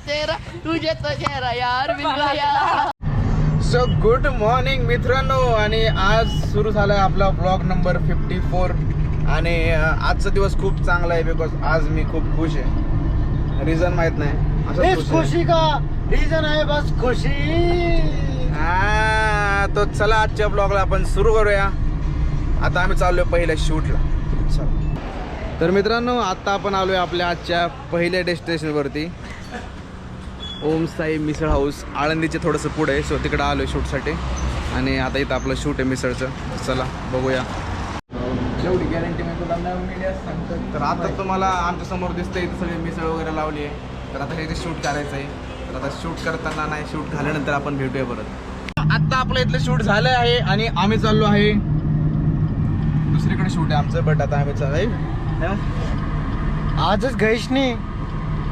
तेरा तुझे तो चेहरा यार मिल गया. सो गुड मॉर्निंग मित्रांनो, आणि आज सुरू झाला आपला ब्लॉग नंबर 54. आणि आजचा दिवस खूप चांगला आहे बिकॉज आज मी खूप खुश आहे. रिझन माहित नाही, असं खुशी का रीजन आहे बस खुशी. तो चला आजच्या ब्लॉगला आपण सुरू करूया. आता आम्ही चाललोय पहिल्या शूटला. चला तर मित्रांनो, आता आपण आलोय आपल्या आजच्या पहिल्या डेस्टिनेशनवरती, ओम साई मिसळ हाऊस, आळंदीचे थोडंसं पुढे. सो तिकडं आलोय शूटसाठी. आणि आता इथं आपलं शूट आहे मिसळचं. चला बघूया. जेवढी गॅरंटी मी तुला सांगतो. तर आता तुम्हाला आमच्या समोर दिसतंय इथं सगळी मिसळ वगैरे लावली आहे. तर आता हे शूट करायचं आहे. तर आता शूट करताना नाही, शूट झाल्यानंतर आपण भेटूया परत. आत्ता आपलं इथलं शूट झालं आहे आणि आम्ही चाललो आहे दुसरीकडे. शूट आहे आमचं, बट आता आम्ही चालू आजच गैश नाही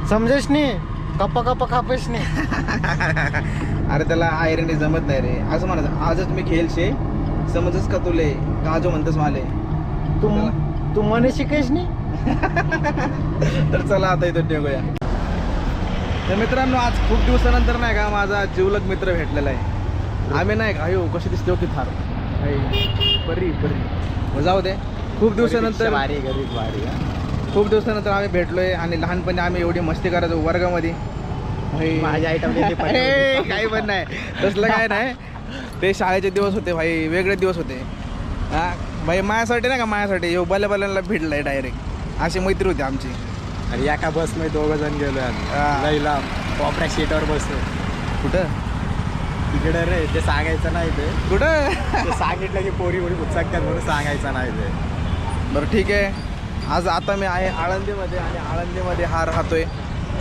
समजेश नाही कप्पा कप्पा खापेश नाही. अरे त्याला आयरणी जमत नाही रे, असं म्हणायचं. आजच मी खेळशे समजच का तुले, का जो म्हणतस माले तू मने शिकायच नाही. तर चला आता इथं निघूया. तर मित्रांनो, आज खूप दिवसानंतर नाही का माझा जिवलग मित्र भेटलेला आहे. आम्ही नाही का हो कशी दिसतो की थार परी परी जाऊ दे. खूप दिवसानंतर खूप दिवसानंतर आम्ही भेटलोय. आणि लहानपणी आम्ही एवढी मस्ती करायचो वर्गामध्ये. माझ्या आयटम काही पण नाही तसलं काय नाही. ते शाळेचे दिवस होते भाई, वेगळे दिवस होते. हा भाई, माझ्यासाठी नाही का, माझ्यासाठी येऊ बल्ल्याला भेटलाय डायरेक्ट. अशी मैत्री होती आमची. अरे या का बस मध्ये 2 जण गेलो लईला कॉपऱ्या सीटवर बसलो. कुठं तिकडे रे, ते सांगायचं नाही. ते कुठं सांगितलं की पोरी पोरी पुस्तकात म्हणून सांगायचं नाही ते. बरं ठीक आहे. आज आता मी आहे आळंदीमध्ये, आणि आळंदीमध्ये हा राहतोय.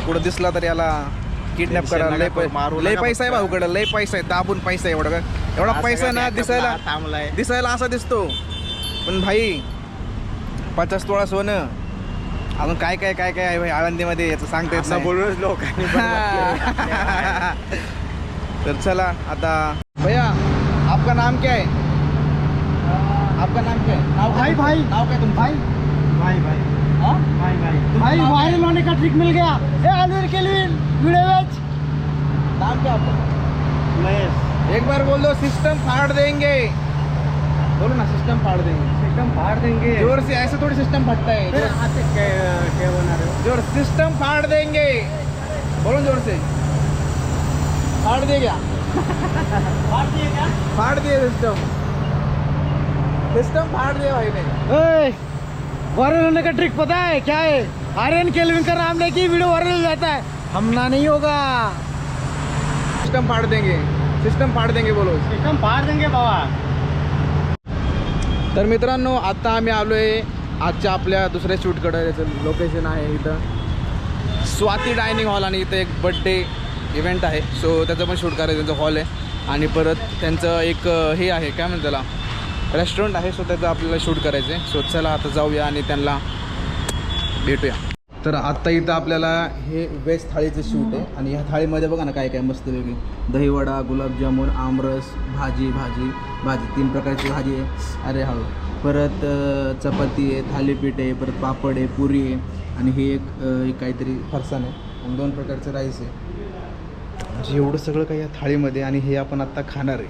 कुठं दिसला तर याला किडनॅप करायला लय पैसा आहे भाऊकडं, लय पैसा आहे. दाबून पैसा आहे. एवढा पैसा ना दिसायला असा दिसतो, पण भाई 50 तोळा सोनं, अजून काय काय काय काय आहे भाई आळंदीमध्ये, याचं सांगता येत नाही. बोलूनच लोकांनी. तर चला आता. भैया आपका नाम क्या है? आपका नाम क्या है? नाव भाई भाई नाव क्या तुम? भाई भाई भाई हाँ भाई भाई वायरल होने का ट्रिक मिल गया. अनिल के लिए वीडियो बेच. नाम क्या आपका? एक बार बोल दो, सिस्टम फाड़ देंगे. बोलो ना, सिस्टम फाड़ देंगे. सिस्टम फाड़ देंगे. जोर से, ऐसे थोड़ी सिस्टम फटता है. क्या बना रहे हो? जोर, सिस्टम फाड़ देंगे. बोलो जोर से. फाड़ दिए क्या? फाड़ दिए क्या? फाड़ दिए सिस्टम. सिस्टम फाड़ दिया भाई ने. वायरल होने का ट्रिक पता है क्या है? आर्यन केल्विन का नाम लेके वीडियो वायरल हो जाता है. हमना नहीं होगा. सिस्टम फाड़ देंगे. सिस्टम फाड़ देंगे बोलो. सिस्टम फाड़ देंगे बाबा. तर मित्रांनो, आता आम्ही आलो आहे आजच्या आपल्या दुसऱ्या शूटकडं. याचं लोकेशन आहे इथं स्वाती डायनिंग हॉल, आणि इथं एक बड्डे इव्हेंट आहे. सो त्याचं पण शूट करायचं. त्यांचं हॉल आहे, आणि परत त्यांचं एक हे आहे, काय म्हणतात त्याला, रेस्टॉरंट आहे. सो त्याचं आपल्याला शूट करायचं आहे. सो चला आता जाऊया आणि त्यांना भेटूया. तर आत्ता इथं आपल्याला हे व्हेज थाळीचं शूट आहे. आणि ह्या थाळीमध्ये बघा ना काय काय मस्त वेगळी दहीवडा, गुलाबजामुन, आमरस, भाजी भाजी भाजी 3 प्रकारची भाजी आहे. अरे हा, परत चपाती आहे, थालीपीठ आहे, परत पापड आहे, पुरी आहे, आणि हे एक काहीतरी फरसाण आहे, आणि 2 प्रकारचं राईस आहे. म्हणजे एवढं सगळं काही या थाळीमध्ये. आणि हे आपण आत्ता खाणार आहे.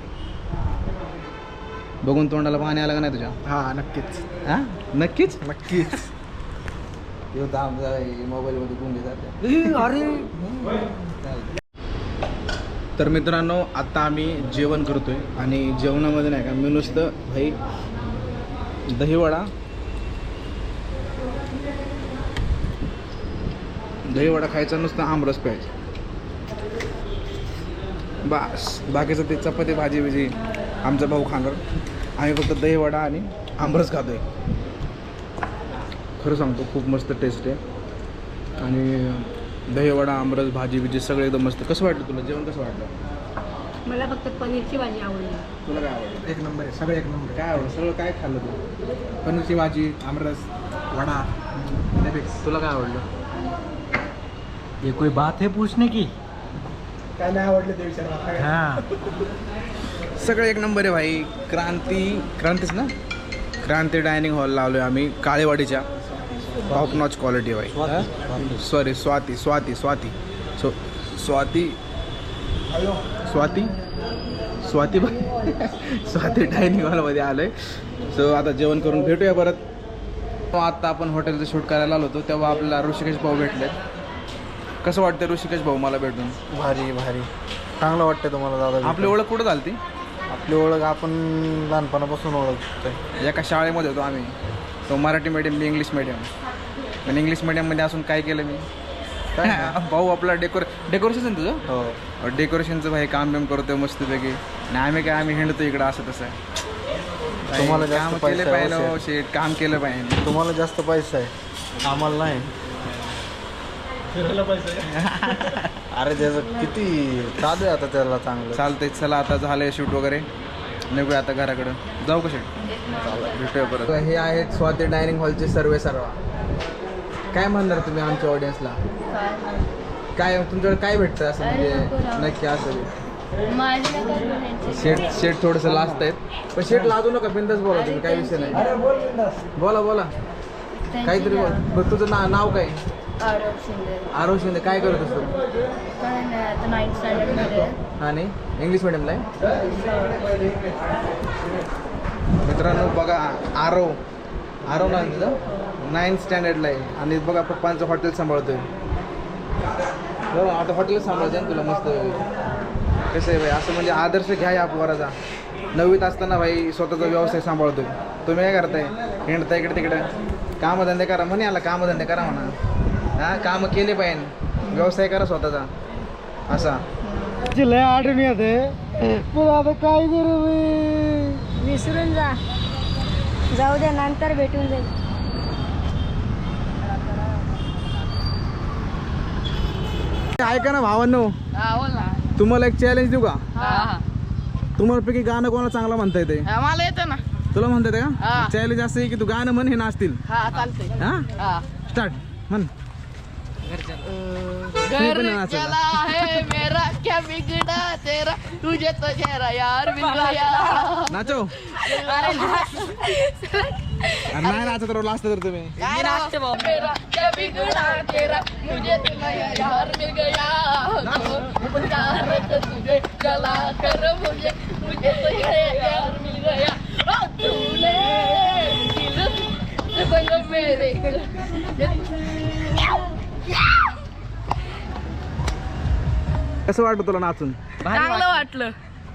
बघून तोंडाला पाणी आलं का नाही तुझ्या? हा नक्कीच. हां नक्कीच नक्कीच. मोबाईलमध्ये गुंगे जाते. अरे तर मित्रांनो, आत्ता आम्ही जेवण करतोय. आणि जेवणामध्ये नाही का, मी नुसतं भाई दहीवडा खायचा, नुसतं आमरस प्यायचा बस. बाकीचं ते चपाती भाजी बिजी आमचा भाऊ खाणार. आम्ही फक्त दहीवडा आणि आमरस खातोय. खरं सांगतो खूप मस्त टेस्ट आहे. आणि दहीवडा, आमरस, भाजी बिजी सगळं एकदम मस्त. कसं वाटलं तुला जेवण? कसं वाटलं? मला फक्त पनीरची भाजी आवडली. तुला काय आवडलं? 1 नंबर आहे. सगळं 1 नंबर. काय आवडलं? सगळं काय खाल्लं तू? पनीरची भाजी, आमरस, वडा. तुला काय आवडलं? ये कोई बात है पूछने की? काय नाही आवडलं ते विचार. हां सगळं 1 नंबर आहे भाई. क्रांतीच ना, क्रांती डायनिंग हॉल लावलो आहे आम्ही काळेवाडीच्या. टॉप नॉच क्वालिटी भाई. सॉरी स्वाती स्वाती स्वाती सो स्वाती स्वाती स्वाती भाई स्वाती डायनिंग हॉलमध्ये आलो आहे. सो आता जेवण करून भेटूया परत. आत्ता आपण हॉटेलचं शूट करायला आलो होतो तेव्हा आपल्याला ऋषिकेश भाऊ भेटले. कसं वाटतं ऋषिकेश भाऊ मला भेटून? भारी भारी चांगलं वाटतं तुम्हाला दादा. आपली ओळख कुठं झाली ती? आपली ओळख आपण लहानपणापासून ओळखतोय. एका शाळेमध्ये होतो आम्ही. तो मराठी मीडियम मी इंग्लिश मीडियम. पण इंग्लिश मीडियममध्ये असून काय केलं मी भाऊ आपला डेकोरेशन तुझं. हो डेकोरेशनचं भाई काम बिम करतोय मस्तपैकी. आणि आम्ही हिंडतो इकडं असं तसं. तुम्हाला जास्त काम पैसा केलं आहे, पाहिजे हो, शेट. काम केलं पाहिजे. तुम्हाला जास्त पैसा आहे आम्हाला नाही. अरे त्याचं किती चालू आहे आता त्याला चांगलं. चालतंय. चला आता झालंय शूट वगैरे. निघूया आता घराकडं. जाऊ का शेट? भेटूया परत. हे आहेत स्वाती डायनिंग हॉलचे सर्व. काय म्हणणार तुम्ही आमच्या ऑडियन्सला? काय तुमच्याकडे काय भेटतं असं म्हणजे नक्की असं? शेट थोडंसं लाजत आहेत पण शेट लाजू नका. बिंदास बोला तुम्ही. काही विषय नाही. बोला बोला काहीतरी बोल. बरं तुझं नाव काय? आरव शिंदे. काय करत असतो? हा नाही इंग्लिश मिडियमला आहे. मित्रांनो बघा आरव ना तुझं 9th स्टँडर्डला आहे. आणि बघा पप्पांचं हॉटेल सांभाळतोय. बरं आता हॉटेलच सांभाळते ना तुला मस्त. कसं आहे भाई असं म्हणजे आदर्श घ्या या पोराचा. 9वीत असताना भाई स्वतःचा व्यवसाय सांभाळतोय. तुम्ही काय करताय? हिंडता इकडे तिकडे. कामधंदे करा म्हणे. याला कामधंदे करा म्हणा. हां कामं केले पाहिजे. व्यवसाय करा स्वतःचा असा. लय आठवण येते पण आता काय करू मी. विसरून जा. जाऊ दे नंतर भेटून जाईल. ऐका ना भावांनो. तुम्हाला एक चॅलेंज देऊ का? तुम्हाला पैकी गाणं कोणाला चांगलं म्हणता येते? मला येतं ना. तुला म्हणता येते का? हा. चॅलेंज असं आहे की तू गाणं म्हण हे नाचतील. हा चालतंय. हा स्टार्ट म्हण. घर चला है मेरा क्या बिगड़ा तेरा तुझे तो चेहरा यार मिल गया. नाचो. अरे नाही नाचत तर लास्ट तर तुम्ही. मेरा क्या बिगड़ा तेरा मुझे तो नया यार मिल गया. प्यार तुझे जला कर मुझे तो नया यार मिल गया. तूने दिल संग मेरे. कसं वाटलं तुला नाचून? चांगलं वाटलं.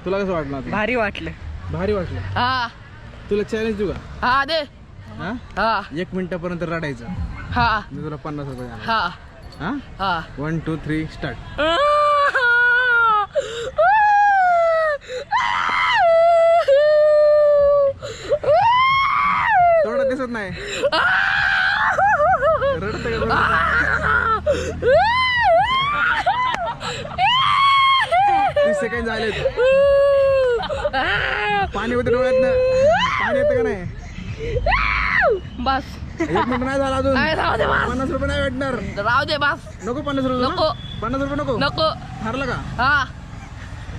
तुला कसं वाटलं? भारी वाटलं. भारी वाटलं. हा तुला चॅलेंज देऊ का? हा दे. हा हा 1 मिनिटापर्यंत रडायचं. हा मी तुला 50 रुपये देणार. हा हा हा 1 2 3 स्टार्ट. थोडं दिसत नाही. रडत का? 30 सेकंड झालेत. पाणी होतं डोळ्यात. पाणी येतं का नाही? बस 1 मिनिट नाही झाला अजून. नाही, राहू दे बस. 50 रुपये नाही भेटणार. राहू दे बस. नको 50 रुपये. नको. 50 रुपये नको. नको. ठरलं का? हा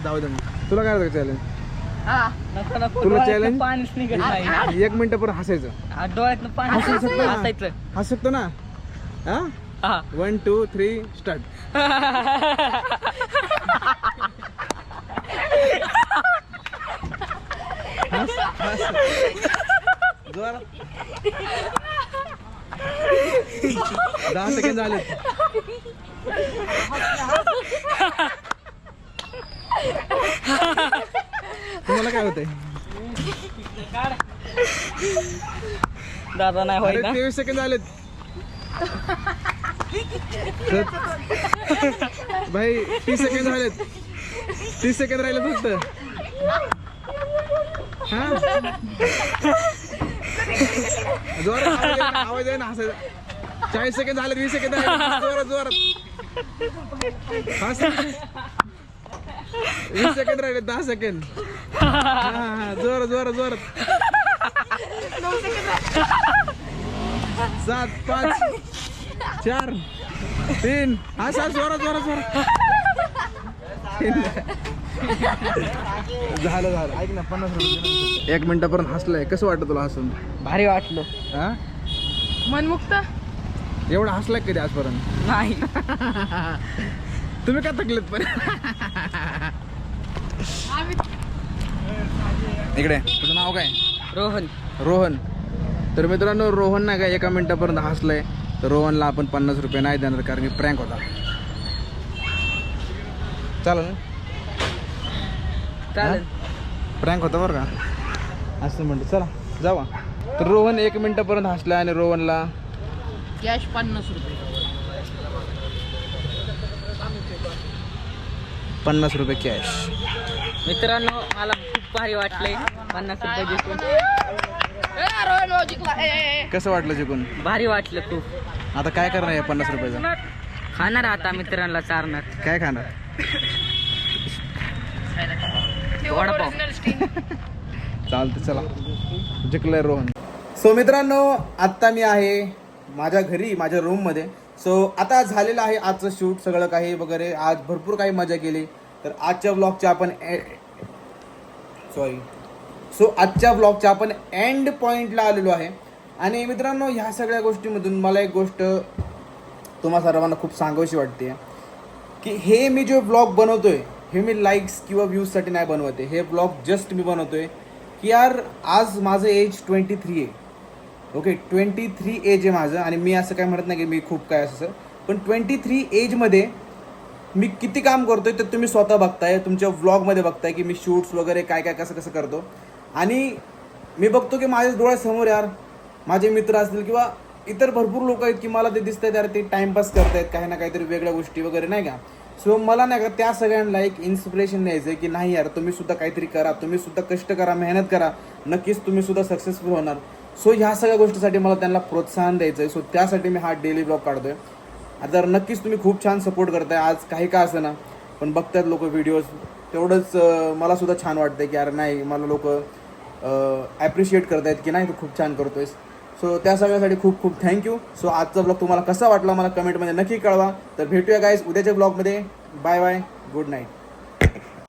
जाऊ दे मग. तुला काय होतं चॅलेंज? हा तुला चॅलेंज पाणीच निघत नाही. 1 मिनिटापर्यंत हसायचं. डोळ्यातनं पाणी हसू शकतो ना? हसायचं. हसू शकतो ना? हा हा 1 2 3 स्टार्ट. जोरात. 10 सेकंड झाले. तुम्हाला काय होतंय? दादा नाही होय ना. 23 सेकंड झालेत. भाई 30 सेकंड झालेत. 30 सेकंड राहिले फक्त. हा जोरात आवाज आहे ना हसायचा. 40 सेकंड झाले. 20 सेकंड जोरात जोरात. 20 सेकंड राहिले. 10 सेकंड. हा जोरात जोरात जोरात. 7 5 4 3 हा सर जोरात जोरात जोरात. झालं झालं. ऐक ना 50 रुपये. 1 मिनिटापर्यंत हसलंय. कसं वाटतं तुला हसून? भारी वाटलं. हा मनमुक्त. एवढा हसलाय कधी आजपर्यंत? नाही. तुम्ही का थकलेत पण? इकडे तुझं नाव काय? रोहन. रोहन. तर मित्रांनो रोहन नाही का एका मिनिटापर्यंत हसलंय. तर रोहनला आपण 50 रुपये नाही देणार कारण की प्रँक होता. चालेल चालेल. प्रँक होता बरं का असं म्हणतो. चला जावा. तर रोहन 1 मिनिटापर्यंत हसला आणि रोहनला कॅश 50 रुपये. 50 रुपये कॅश. मित्रांनो मला खूप भारी वाटलंय 50 रुपये जिंकून. रोहन जिंकला. कसं वाटलं जिंकून? भारी वाटलं खूप. आता काय करणार आहे 50 रुपयाचं? खाणार आता मित्रांना चारणार. काय खाणार? वडापाव. चालतं चला. जिंकलंय रोहन. सो मित्रांनो आत्ता मी आहे माझ्या घरी माझ्या रूममध्ये. सो आता झालेलं आहे आजचं शूट सगळं काही वगैरे. आज भरपूर काही मजा केली. तर आजच्या ब्लॉगच्या आपण आजच्या ब्लॉगच्या आपण एंड पॉईंटला आलेलो आहे. आणि मित्रांनो ह्या सगळ्या गोष्टीमधून मला एक गोष्ट तुम्हा सर्वांना खूप सांगावीशी वाटते की हे मी जो ब्लॉग बनवतोय हे मी लाईक्स किंवा व्ह्यूजसाठी नाही बनवते. हे ब्लॉग जस्ट मी बनवतोय की यार आज माझं एज 23 आहे. ओके 23 एज आहे माझं. आणि मी असं काय म्हणत नाही की मी खूप काय असं, पण 23 एजमध्ये मी किती काम करतोय ते तुम्ही स्वतः बघताय. तुमच्या व्लॉगमध्ये बघताय की मी शूट्स वगैरे काय काय कसं कसं करतो. आणि मी बघतो की माझ्या डोळ्यासमोर यार माझे मित्र असतील किंवा इतर भरपूर लोक आहेत की मला ते दिसत आहेत यार ते टाईमपास करतायत काही ना काहीतरी वेगळ्या गोष्टी वगैरे नाही का. सो मला नाही का त्या सगळ्यांना एक इन्स्पिरेशन द्यायचं आहे की नाही यार तुम्ही सुद्धा काहीतरी करा, तुम्ही सुद्धा कष्ट करा, मेहनत करा, नक्कीच तुम्ही सुद्धा सक्सेसफुल होणार. सो ह्या सगळ्या गोष्टीसाठी मला त्यांना प्रोत्साहन द्यायचं आहे. सो त्यासाठी मी हा डेली ब्लॉग काढतोय. आता नक्कीच तुम्ही खूप छान सपोर्ट करताय. आज काही का असं ना पण बघतात लोक व्हिडिओज तेवढंच मला सुद्धा छान वाटतं की यार नाही मला लोक ॲप्रिशिएट करतायत की नाही तू खूप छान करतोयस. सो त्या सगळ्यासाठी खूप खूप थँक्यू. सो आजचा ब्लॉग तुम्हाला कसा वाटला मला कमेंटमध्ये नक्की कळवा. तर भेटूया गाईज उद्याच्या ब्लॉगमध्ये. Bye bye. Good night.